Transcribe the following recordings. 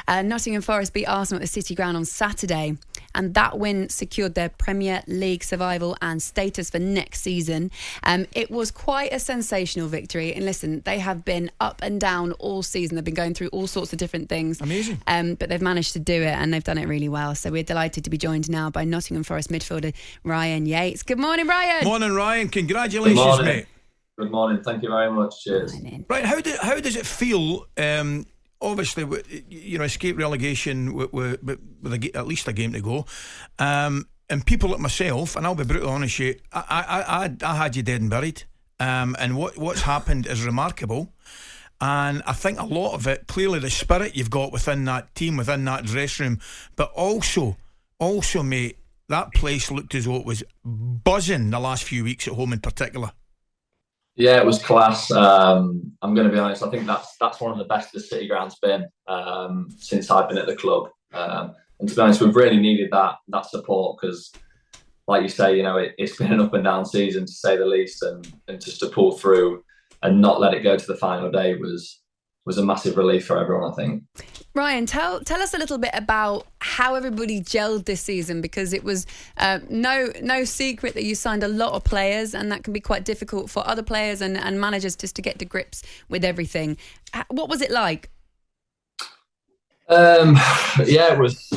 Nottingham Forest beat Arsenal at the City Ground on Saturday, and that win secured their Premier League survival and status for next season. It was quite a sensational victory, and listen, they have been up and down all season. They've been going through all sorts of different things. Amazing. But they've managed to do it, and they've done it really well. So we're delighted to be joined now by Nottingham Forest midfielder Ryan Yates. Good morning, Ryan. Morning, Ryan. Congratulations, Good morning. mate. Good morning. Thank you very much. Cheers. Right, how does it feel? Obviously, escape relegation with at least a game to go, and people like myself, and I'll be brutally honest with you, I had you dead and buried, and what's happened is remarkable, and I think a lot of it, clearly the spirit you've got within that team, within that dressing room, but also, mate, that place looked as though it was buzzing the last few weeks at home in particular. Yeah, it was class. I'm going to be honest. I think that's one of the best the City Ground's been since I've been at the club. And to be honest, we've really needed that support because, like you say, it's been an up and down season to say the least, and just to pull through and not let it go to the final day was a massive relief for everyone, I think. Ryan, tell us a little bit about how everybody gelled this season, because it was no secret that you signed a lot of players, and that can be quite difficult for other players and managers just to get to grips with everything. What was it like? Yeah, it was.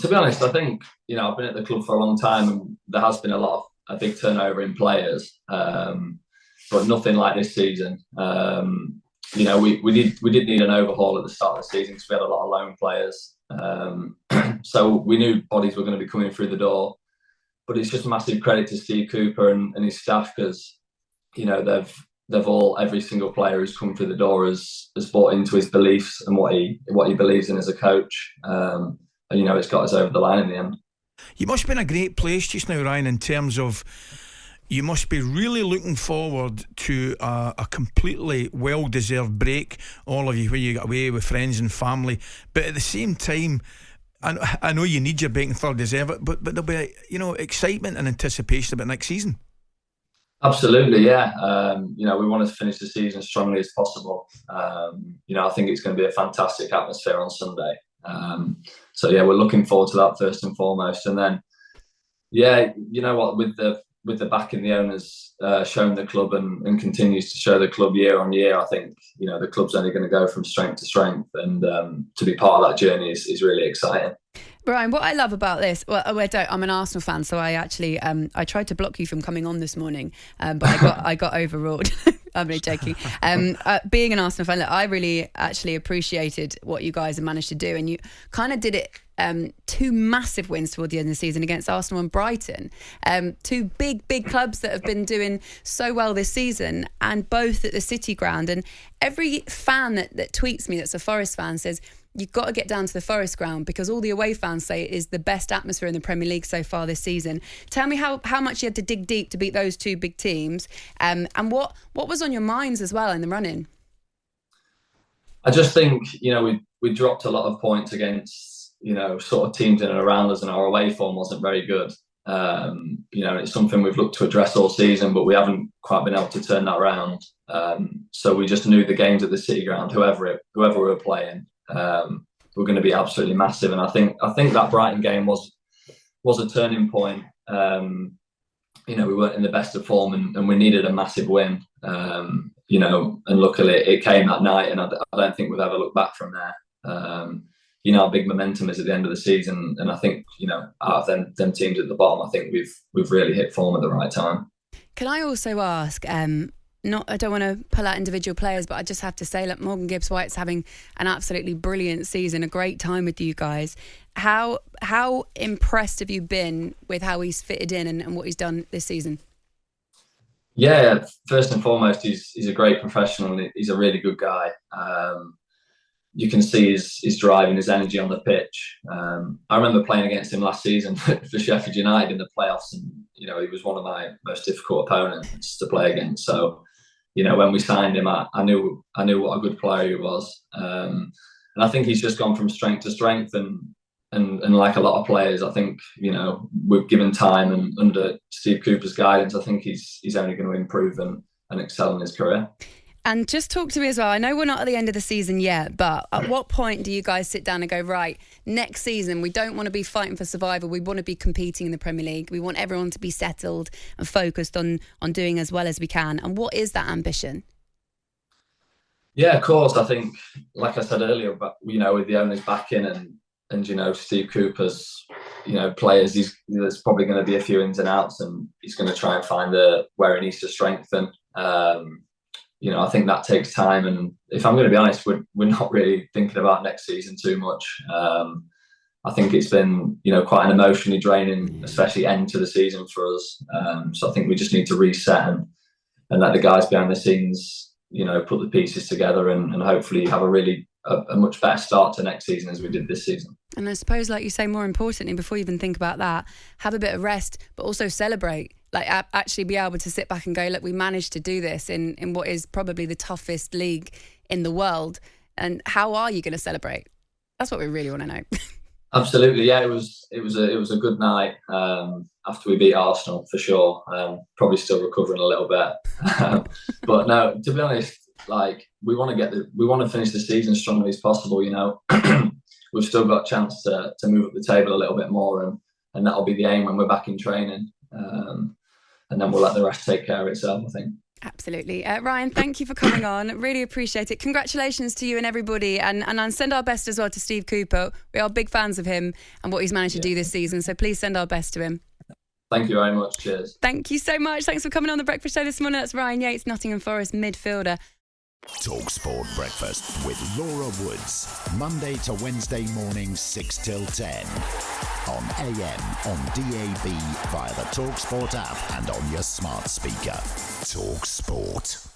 To be honest, I think I've been at the club for a long time, and there has been a big turnover in players, but nothing like this season. We did need an overhaul at the start of the season because we had a lot of loan players. So we knew bodies were going to be coming through the door. But it's just a massive credit to Steve Cooper and his staff because, they've all, every single player who's come through the door has bought into his beliefs and what he believes in as a coach. And it's got us over the line in the end. You must be in a great place just now, Ryan, in terms of you must be really looking forward to a completely well-deserved break, all of you, where you get away with friends and family. But at the same time, I know you need your break and thoroughly deserve it, but there'll be excitement and anticipation about next season. Absolutely, yeah. We want to finish the season as strongly as possible. I think it's going to be a fantastic atmosphere on Sunday. So yeah, we're looking forward to that first and foremost, and then with the backing the owners shown the club and continues to show the club year on year, I think the club's only going to go from strength to strength, and to be part of that journey is really exciting. Brian, what I love about this, I'm an Arsenal fan, so I actually I tried to block you from coming on this morning, but I got overruled. I'm only joking. Being an Arsenal fan, I really actually appreciated what you guys have managed to do, and you kind of did it. Two massive wins toward the end of the season against Arsenal and Brighton, two big clubs that have been doing so well this season, and both at the City Ground. And every fan that tweets me that's a Forest fan says you've got to get down to the Forest Ground because all the away fans say it is the best atmosphere in the Premier League so far this season. Tell me how much you had to dig deep to beat those two big teams, and what was on your minds as well in the run-in? I just think we dropped a lot of points against sort of teams in and around us, and our away form wasn't very good. It's something we've looked to address all season, but we haven't quite been able to turn that around. So we just knew the games at the City Ground, whoever we were playing, were going to be absolutely massive. And I think that Brighton game was a turning point. We weren't in the best of form, and we needed a massive win. And luckily it came that night, and I don't think we've ever looked back from there. How big momentum is at the end of the season, and I think out of them teams at the bottom, I think we've really hit form at the right time. Can I also ask? I don't want to pull out individual players, but I just have to say, look, Morgan GibbsWhite's having an absolutely brilliant season, a great time with you guys. How impressed have you been with how he's fitted in and what he's done this season? Yeah, first and foremost, he's a great professional. And he's a really good guy. You can see his drive and his energy on the pitch. I remember playing against him last season for Sheffield United in the playoffs, and he was one of my most difficult opponents to play against. So, when we signed him, I knew what a good player he was, and I think he's just gone from strength to strength. And like a lot of players, I think we've given time, and under Steve Cooper's guidance, I think he's only going to improve and excel in his career. And just talk to me as well. I know we're not at the end of the season yet, but at what point do you guys sit down and go, right, next season, we don't want to be fighting for survival. We want to be competing in the Premier League. We want everyone to be settled and focused on doing as well as we can. And what is that ambition? Yeah, of course. I think, like I said earlier, but with the owners back in and Steve Cooper's, players, there's probably going to be a few ins and outs, and he's going to try and find where he needs to strengthen. I think that takes time, and if I'm going to be honest, we're not really thinking about next season too much. I think it's been quite an emotionally draining, especially end to the season for us. So I think we just need to reset and let the guys behind the scenes put the pieces together and hopefully have a much better start to next season as we did this season. And I suppose, like you say, more importantly, before you even think about that, have a bit of rest, but also celebrate. Like actually be able to sit back and go, look, we managed to do this in what is probably the toughest league in the world. And how are you going to celebrate? That's what we really want to know. Absolutely, yeah. It was a good night after we beat Arsenal for sure. Probably still recovering a little bit, but no. To be honest, we want to finish the season as strongly as possible. We've still got a chance to move up the table a little bit more, and that'll be the aim when we're back in training. And then we'll let the rest take care of itself, I think. Absolutely. Ryan, thank you for coming on. Really appreciate it. Congratulations to you and everybody. And send our best as well to Steve Cooper. We are big fans of him and what he's managed to do this season. So please send our best to him. Thank you very much. Cheers. Thank you so much. Thanks for coming on The Breakfast Show this morning. That's Ryan Yates, Nottingham Forest midfielder. talkSPORT Breakfast with Laura Woods. Monday to Wednesday mornings 6 till 10. On AM, on DAB, via the talkSPORT app and on your smart speaker. talkSPORT.